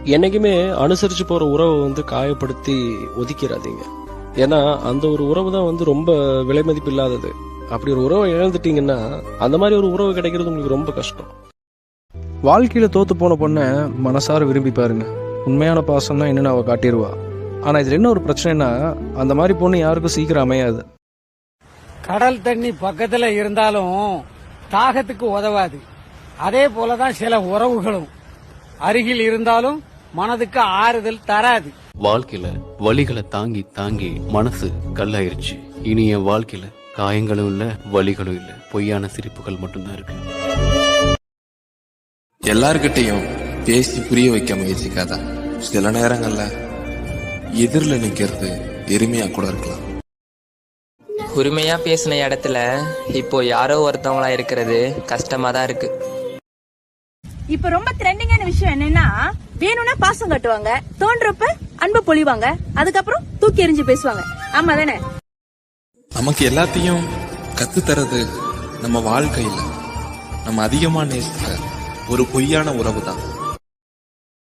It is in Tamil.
என்னைக்குமே அனுசரிச்சு போற உறவை வந்து காயப்படுத்தி ஒதுக்கிறாதீங்க. ஏன்னா அந்த ஒரு உறவு தான் வந்து ரொம்ப விலை மதிப்பு இல்லாதது. அப்படி ஒரு உறவை இழந்துட்டீங்கன்னா அந்த மாதிரி ஒரு உறவு கிடைக்கிறது உங்களுக்கு ரொம்ப கஷ்டம். வாழ்க்கையில தோத்து போன பொண்ணை மனசார விரும்பி பாருங்க. உண்மையான பாசம்னா என்னன்னு அவ காட்டிடுவா. ஆனா இதுல என்ன ஒரு பிரச்சனைனா, அந்த மாதிரி பொண்ணு யாருக்கும் சீக்கிரம் அமையாது. கடல் தண்ணி பக்கத்துல இருந்தாலும் தாகத்துக்கு உதவாது. அதே போலதான் சில உறவுகளும் அருகில் இருந்தாலும் மனதுக்கு ஆறுதல் தராது. வாழ்க்கையில வலிகளை தாங்கி தாங்கி மனசு கல்லாயிருச்சு. இனி என் வாழ்க்கையில காயங்களும் இல்ல, வலிகளும் இல்ல, பொய்யான சிரிப்புகள் மட்டும்தான் இருக்கு. எல்லார்கிட்டையும் பேசி புரிய வைக்க முயற்சிக்காத. சில நேரங்கள்ல எதிரில் நிக்கிறது எருமையா கூட இருக்கலாம். உரிமையா பேசின இடத்துல இப்போ யாரோ ஒருத்தவங்களா இருக்கிறது கஷ்டமா தான் இருக்கு. இப்ப ரொம்ப ட்ரெண்டிங்கான விஷயம் என்னன்னா, வேணும்னா பாசம் கட்டுவாங்க, தோன்றப்ப அன்பு பொழிவாங்க, அதுக்கப்புறம் தூக்கி எறிஞ்சு பேசுவாங்க. ஆமா தானே? நமக்கு எல்லாத்தையும் கத்து தரது நம்ம வாழ்க்கையில நம்ம அதிகமா நேசிக்கிற ஒரு பொய்யான உறவு தான்.